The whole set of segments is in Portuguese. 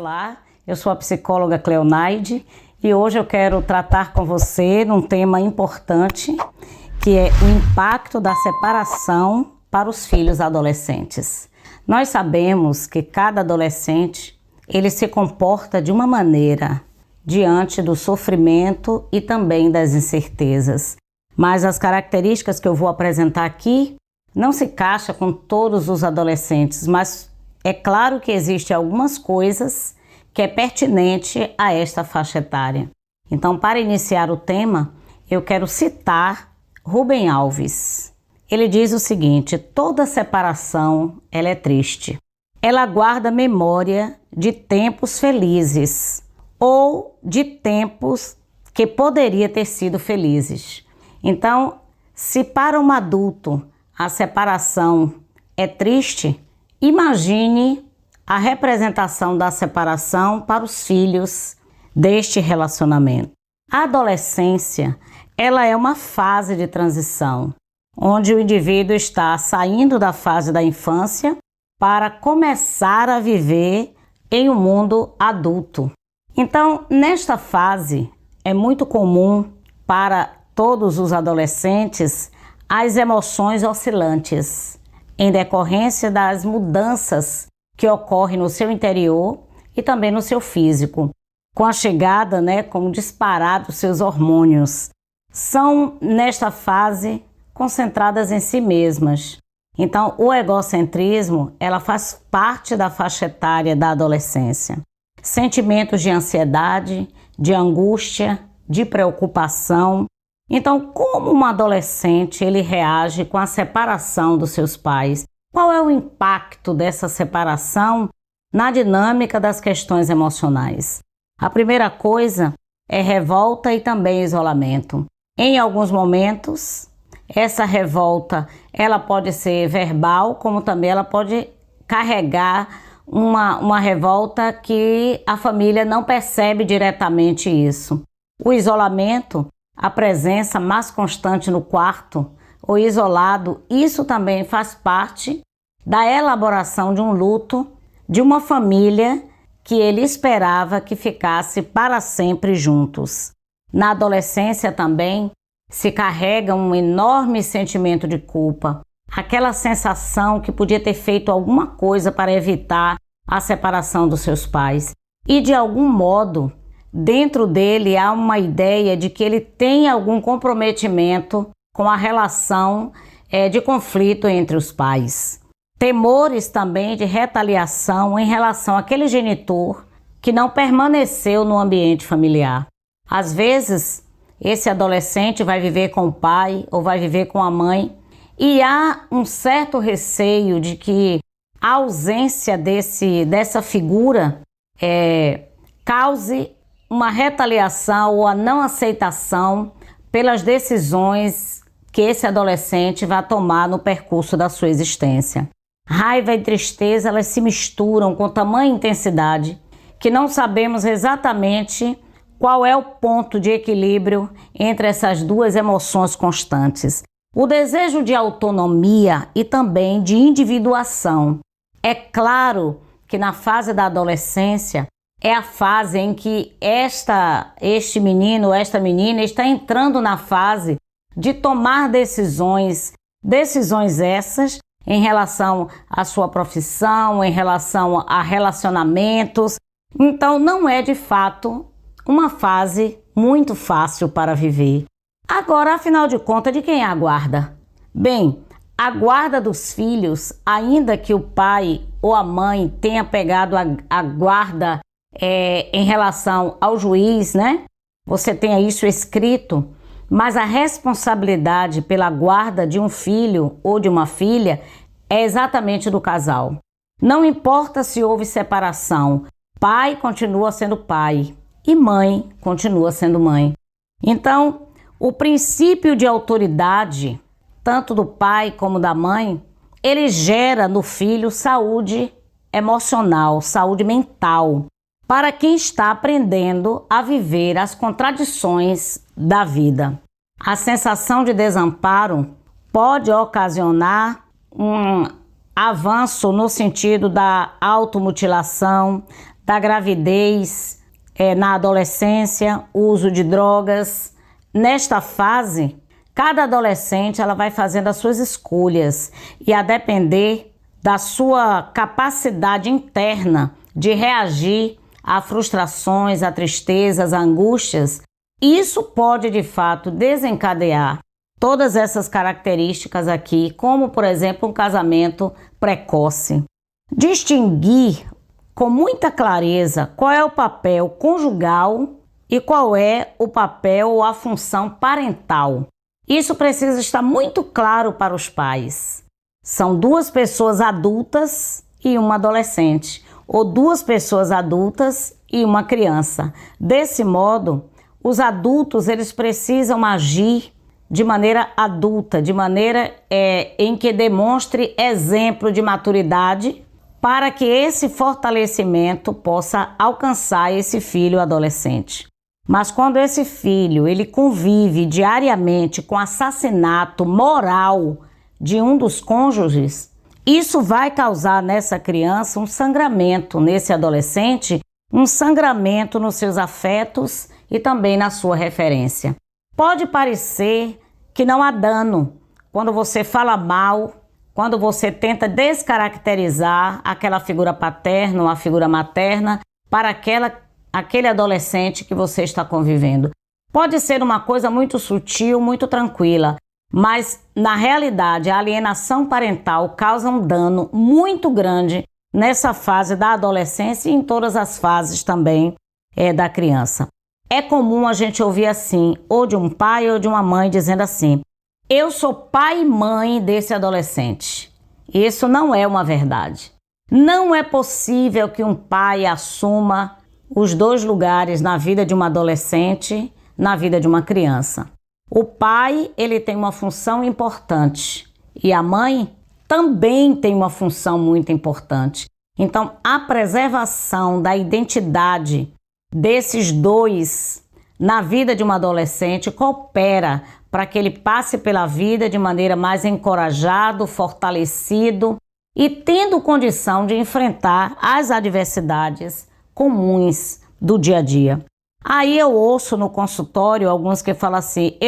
Olá, eu sou a psicóloga Cleonaide e hoje eu quero tratar com você num tema importante, que é o impacto da separação para os filhos adolescentes. Nós sabemos que cada adolescente, ele se comporta de uma maneira diante do sofrimento e também das incertezas. Mas as características que eu vou apresentar aqui não se encaixa com todos os adolescentes, mas é claro que existem algumas coisas que é pertinente a esta faixa etária. Então, para iniciar o tema, eu quero citar Rubem Alves. Ele diz o seguinte: toda separação, ela é triste. Ela guarda memória de tempos felizes ou de tempos que poderia ter sido felizes. Então, se para um adulto a separação é triste, imagine a representação da separação para os filhos deste relacionamento. A adolescência, ela é uma fase de transição, onde o indivíduo está saindo da fase da infância para começar a viver em um mundo adulto. Então, nesta fase, é muito comum para todos os adolescentes as emoções oscilantes, em decorrência das mudanças que ocorrem no seu interior e também no seu físico. Com a chegada, com o disparar dos seus hormônios, são nesta fase concentradas em si mesmas. Então, o egocentrismo, ela faz parte da faixa etária da adolescência. Sentimentos de ansiedade, de angústia, de preocupação. Então, como um adolescente ele reage com a separação dos seus pais? Qual é o impacto dessa separação na dinâmica das questões emocionais? A primeira coisa é revolta e também isolamento. Em alguns momentos, essa revolta ela pode ser verbal, como também ela pode carregar uma revolta que a família não percebe diretamente isso. O isolamento, a presença mais constante no quarto ou isolado, isso também faz parte da elaboração de um luto de uma família que ele esperava que ficasse para sempre juntos. Na adolescência também se carrega um enorme sentimento de culpa, aquela sensação que podia ter feito alguma coisa para evitar a separação dos seus pais. E de algum modo, dentro dele há uma ideia de que ele tem algum comprometimento com a relação de conflito entre os pais. Temores também de retaliação em relação àquele genitor que não permaneceu no ambiente familiar. Às vezes, esse adolescente vai viver com o pai ou vai viver com a mãe e há um certo receio de que a ausência dessa figura cause uma retaliação ou a não aceitação pelas decisões que esse adolescente vai tomar no percurso da sua existência. Raiva e tristeza, elas se misturam com tamanha intensidade que não sabemos exatamente qual é o ponto de equilíbrio entre essas duas emoções constantes. O desejo de autonomia e também de individuação. É claro que na fase da adolescência é a fase em que este menino ou esta menina está entrando na fase de tomar decisões essas em relação à sua profissão, em relação a relacionamentos. Então não é de fato uma fase muito fácil para viver. Agora, afinal de contas, de quem é a guarda? Bem, a guarda dos filhos, ainda que o pai ou a mãe tenha pegado a guarda em relação ao juiz, Você tenha isso escrito, mas a responsabilidade pela guarda de um filho ou de uma filha é exatamente do casal. Não importa se houve separação, pai continua sendo pai e mãe continua sendo mãe. Então, o princípio de autoridade, tanto do pai como da mãe, ele gera no filho saúde emocional, saúde mental, para quem está aprendendo a viver as contradições da vida. A sensação de desamparo pode ocasionar um avanço no sentido da automutilação, da gravidez, na adolescência, o uso de drogas. Nesta fase, cada adolescente ela vai fazendo as suas escolhas e a depender da sua capacidade interna de reagir a frustrações, a tristezas, a angústias, isso pode de fato desencadear todas essas características aqui, como por exemplo um casamento precoce. Distinguir com muita clareza qual é o papel conjugal e qual é o papel ou a função parental. Isso precisa estar muito claro para os pais. São duas pessoas adultas e uma adolescente, ou duas pessoas adultas e uma criança. Desse modo, os adultos eles precisam agir de maneira adulta, de maneira em que demonstre exemplo de maturidade para que esse fortalecimento possa alcançar esse filho adolescente. Mas quando esse filho ele convive diariamente com assassinato moral de um dos cônjuges, isso vai causar nessa criança um sangramento, nesse adolescente, um sangramento nos seus afetos e também na sua referência. Pode parecer que não há dano quando você fala mal, quando você tenta descaracterizar aquela figura paterna ou a figura materna para aquele adolescente que você está convivendo. Pode ser uma coisa muito sutil, muito tranquila, mas na realidade a alienação parental causa um dano muito grande nessa fase da adolescência e em todas as fases também da criança. É comum a gente ouvir assim, ou de um pai ou de uma mãe dizendo assim: eu sou pai e mãe desse adolescente. Isso não é uma verdade. Não é possível que um pai assuma os dois lugares na vida de uma adolescente, na vida de uma criança. O pai, ele tem uma função importante e a mãe também tem uma função muito importante. Então, a preservação da identidade desses dois na vida de um adolescente coopera para que ele passe pela vida de maneira mais encorajado, fortalecido e tendo condição de enfrentar as adversidades comuns do dia a dia. Aí eu ouço no consultório alguns que falam assim: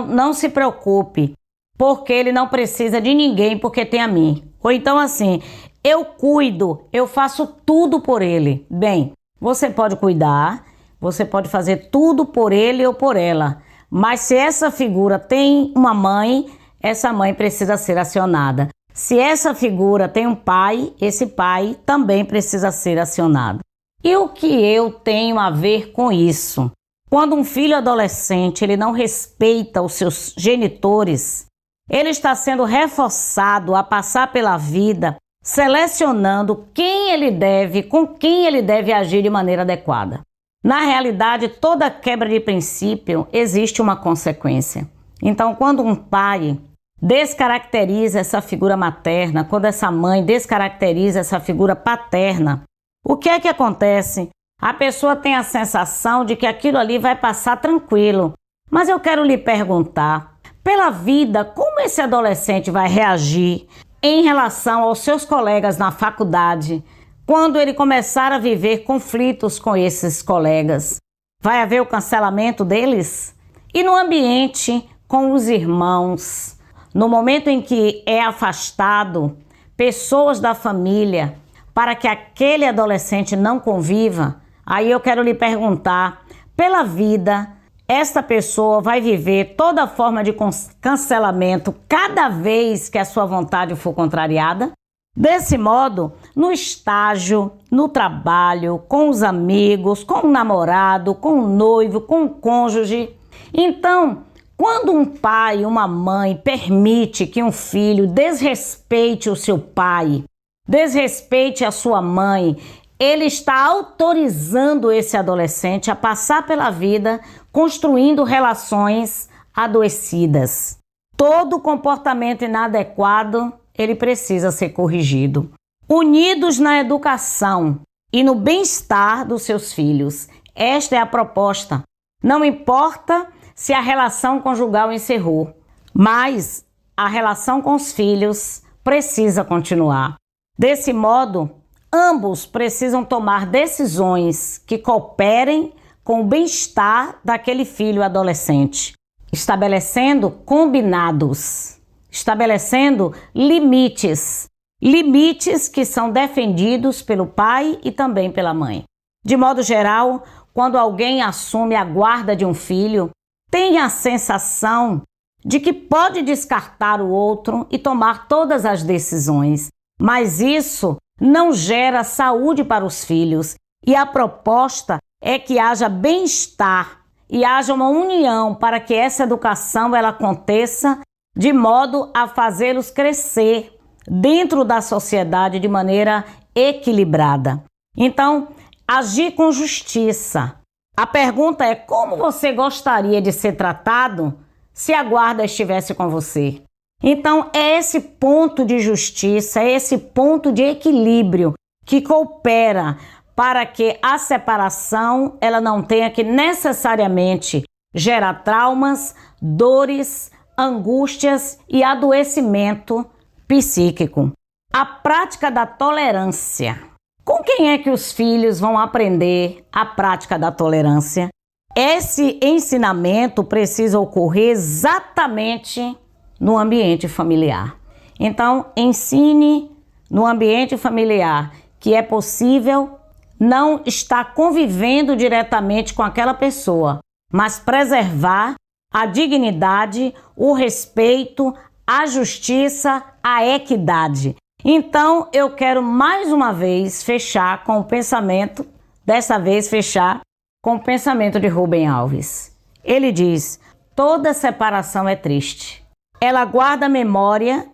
não se preocupe, porque ele não precisa de ninguém, porque tem a mim. Ou então assim: eu cuido, eu faço tudo por ele. Bem, você pode cuidar, você pode fazer tudo por ele ou por ela, mas se essa figura tem uma mãe, essa mãe precisa ser acionada. Se essa figura tem um pai, esse pai também precisa ser acionado. E o que eu tenho a ver com isso? Quando um filho adolescente ele não respeita os seus genitores, ele está sendo reforçado a passar pela vida selecionando quem ele deve, com quem ele deve agir de maneira adequada. Na realidade, toda quebra de princípio existe uma consequência. Então, quando um pai descaracteriza essa figura materna, quando essa mãe descaracteriza essa figura paterna, o que é que acontece? A pessoa tem a sensação de que aquilo ali vai passar tranquilo. Mas eu quero lhe perguntar, pela vida, como esse adolescente vai reagir em relação aos seus colegas na faculdade, quando ele começar a viver conflitos com esses colegas? Vai haver o cancelamento deles? E no ambiente com os irmãos, no momento em que é afastado pessoas da família, para que aquele adolescente não conviva, aí eu quero lhe perguntar, pela vida, esta pessoa vai viver toda forma de cancelamento cada vez que a sua vontade for contrariada? Desse modo, no estágio, no trabalho, com os amigos, com o namorado, com o noivo, com o cônjuge. Então, quando um pai, uma mãe permite que um filho desrespeite o seu pai, desrespeite a sua mãe, ele está autorizando esse adolescente a passar pela vida construindo relações adoecidas. Todo comportamento inadequado, ele precisa ser corrigido. Unidos na educação e no bem-estar dos seus filhos. Esta é a proposta. Não importa se a relação conjugal encerrou, mas a relação com os filhos precisa continuar. Desse modo, Ambos precisam tomar decisões que cooperem com o bem-estar daquele filho adolescente, estabelecendo combinados, estabelecendo limites que são defendidos pelo pai e também pela mãe. De modo geral, quando alguém assume a guarda de um filho, tem a sensação de que pode descartar o outro e tomar todas as decisões, mas isso não gera saúde para os filhos, e a proposta é que haja bem-estar e haja uma união para que essa educação ela aconteça de modo a fazê-los crescer dentro da sociedade de maneira equilibrada. Então, agir com justiça. A pergunta é: como você gostaria de ser tratado se a guarda estivesse com você? Então, é esse ponto de justiça, é esse ponto de equilíbrio que coopera para que a separação ela não tenha que necessariamente gerar traumas, dores, angústias e adoecimento psíquico. A prática da tolerância. Com quem é que os filhos vão aprender a prática da tolerância? Esse ensinamento precisa ocorrer exatamente no ambiente familiar. Então, ensine no ambiente familiar que é possível não estar convivendo diretamente com aquela pessoa, mas preservar a dignidade, o respeito, a justiça, a equidade. Então, eu quero mais uma vez fechar com o pensamento, dessa vez fechar com o pensamento de Rubem Alves. Ele diz: toda separação é triste. Ela guarda a memória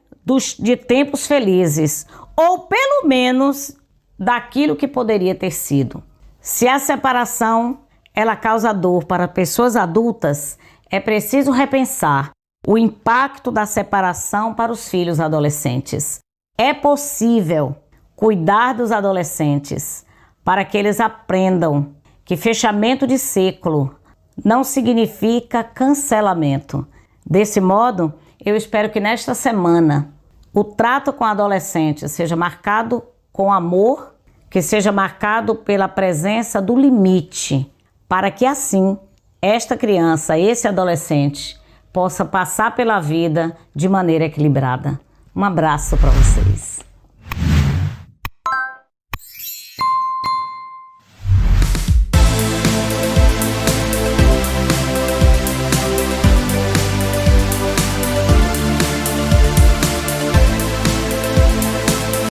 de tempos felizes, ou pelo menos daquilo que poderia ter sido. Se a separação ela causa dor para pessoas adultas, é preciso repensar o impacto da separação para os filhos adolescentes. É possível cuidar dos adolescentes para que eles aprendam que fechamento de ciclo não significa cancelamento. Desse modo, eu espero que nesta semana o trato com adolescentes seja marcado com amor, que seja marcado pela presença do limite, para que assim esta criança, esse adolescente, possa passar pela vida de maneira equilibrada. Um abraço para vocês.